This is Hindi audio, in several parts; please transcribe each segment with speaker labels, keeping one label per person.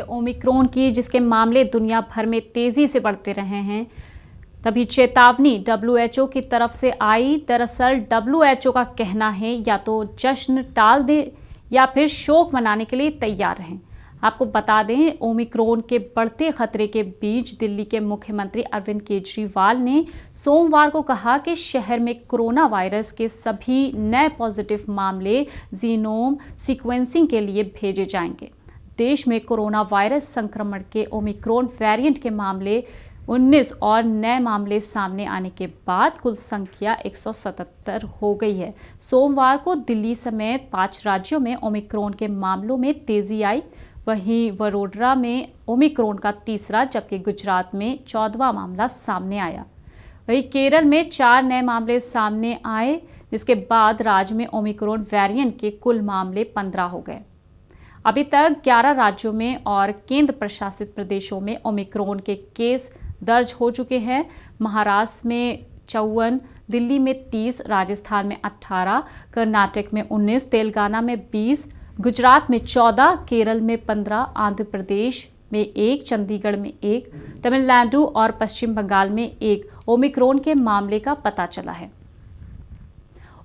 Speaker 1: ओमिक्रॉन की जिसके मामले दुनिया भर में तेजी से बढ़ते रहे हैं, तभी चेतावनी डब्ल्यूएचओ की तरफ से आई। दरअसल डब्ल्यूएचओ का कहना है या तो जश्न टाल दें या फिर शोक मनाने के लिए तैयार रहें। आपको बता दें, ओमिक्रॉन के बढ़ते खतरे के बीच दिल्ली के मुख्यमंत्री अरविंद केजरीवाल ने सोमवार को कहा कि शहर में कोरोना वायरस के सभी नए पॉजिटिव मामले जीनोम सीक्वेंसिंग के लिए भेजे जाएंगे। देश में कोरोना वायरस संक्रमण के ओमिक्रॉन वेरिएंट के मामले 19 और नए मामले सामने आने के बाद कुल संख्या 177 हो गई है। सोमवार को दिल्ली समेत 5 राज्यों में ओमिक्रॉन के मामलों में तेजी आई। वहीं वडोदरा में ओमिक्रॉन का तीसरा जबकि गुजरात में 14वां मामला सामने आया। वहीं केरल में 4 नए मामले सामने आए, जिसके बाद राज्य में ओमिक्रॉन वेरिएंट के कुल मामले 15 हो गए। अभी तक 11 राज्यों में और केंद्र प्रशासित प्रदेशों में ओमिक्रॉन के केस दर्ज हो चुके हैं। महाराष्ट्र में 54, दिल्ली में 30, राजस्थान में 18, कर्नाटक में 19, तेलंगाना में 20, गुजरात में 14, केरल में 15, आंध्र प्रदेश में 1, चंडीगढ़ में 1, तमिलनाडु और पश्चिम बंगाल में 1 ओमिक्रॉन के मामले का पता चला है।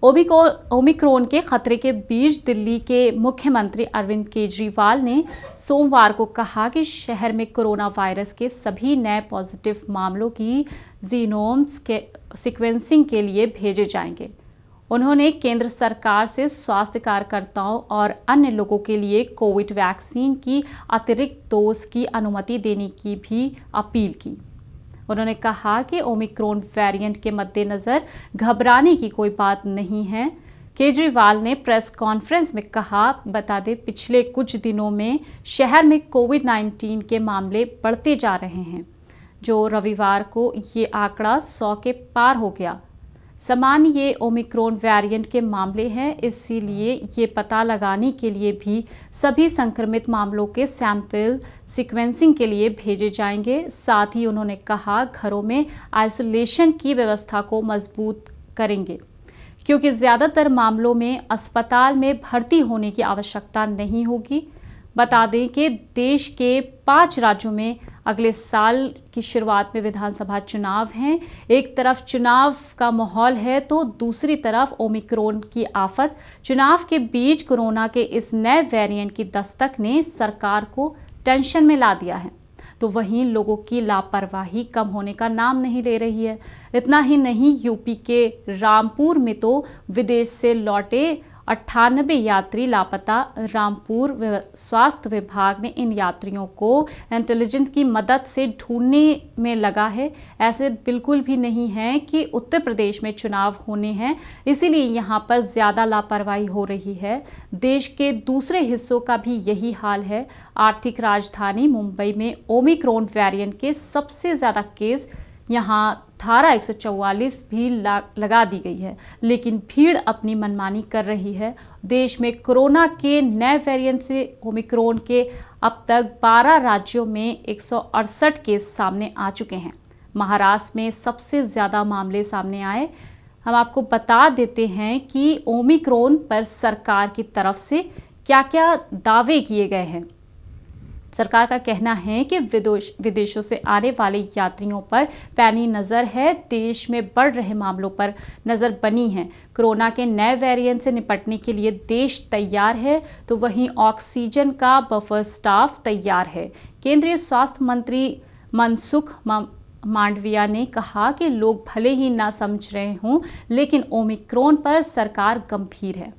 Speaker 1: ओमिक्रॉन के खतरे के बीच दिल्ली के मुख्यमंत्री अरविंद केजरीवाल ने सोमवार को कहा कि शहर में कोरोना वायरस के सभी नए पॉजिटिव मामलों की जीनोम सीक्वेंसिंग के लिए भेजे जाएंगे। उन्होंने केंद्र सरकार से स्वास्थ्य कार्यकर्ताओं और अन्य लोगों के लिए कोविड वैक्सीन की अतिरिक्त डोज की अनुमति देने की भी अपील की। उन्होंने कहा कि ओमिक्रॉन वेरिएंट के मद्देनज़र घबराने की कोई बात नहीं है। केजरीवाल ने प्रेस कॉन्फ्रेंस में कहा, बता दें पिछले कुछ दिनों में शहर में कोविड-19 के मामले बढ़ते जा रहे हैं, जो रविवार को ये आंकड़ा 100 के पार हो गया। सामान्य ये ओमिक्रॉन वेरिएंट के मामले हैं, इसीलिए ये पता लगाने के लिए भी सभी संक्रमित मामलों के सैंपल सीक्वेंसिंग के लिए भेजे जाएंगे। साथ ही उन्होंने कहा, घरों में आइसोलेशन की व्यवस्था को मजबूत करेंगे, क्योंकि ज़्यादातर मामलों में अस्पताल में भर्ती होने की आवश्यकता नहीं होगी। बता दें कि देश के 5 राज्यों में अगले साल की शुरुआत में विधानसभा चुनाव हैं। एक तरफ चुनाव का माहौल है तो दूसरी तरफ ओमिक्रॉन की आफत। चुनाव के बीच कोरोना के इस नए वेरिएंट की दस्तक ने सरकार को टेंशन में ला दिया है, तो वहीं लोगों की लापरवाही कम होने का नाम नहीं ले रही है। इतना ही नहीं, यूपी के रामपुर में तो विदेश से लौटे 98 यात्री लापता। रामपुर स्वास्थ्य विभाग ने इन यात्रियों को इंटेलिजेंस की मदद से ढूंढने में लगा है। ऐसे बिल्कुल भी नहीं है कि उत्तर प्रदेश में चुनाव होने हैं, इसीलिए यहाँ पर ज़्यादा लापरवाही हो रही है। देश के दूसरे हिस्सों का भी यही हाल है। आर्थिक राजधानी मुंबई में ओमिक्रॉन वेरिएंट के सबसे ज़्यादा केस, यहाँ धारा 144 भी लगा दी गई है, लेकिन भीड़ अपनी मनमानी कर रही है। देश में कोरोना के नए वेरिएंट से ओमिक्रॉन के अब तक 12 राज्यों में 168 केस सामने आ चुके हैं। महाराष्ट्र में सबसे ज़्यादा मामले सामने आए। हम आपको बता देते हैं कि ओमिक्रॉन पर सरकार की तरफ से क्या क्या दावे किए गए हैं। सरकार का कहना है कि विदेशों से आने वाले यात्रियों पर पैनी नज़र है। देश में बढ़ रहे मामलों पर नज़र बनी है। कोरोना के नए वेरिएंट से निपटने के लिए देश तैयार है, तो वहीं ऑक्सीजन का बफर स्टाफ तैयार है। केंद्रीय स्वास्थ्य मंत्री मनसुख मांडविया ने कहा कि लोग भले ही ना समझ रहे हों, लेकिन ओमिक्रॉन पर सरकार गंभीर है।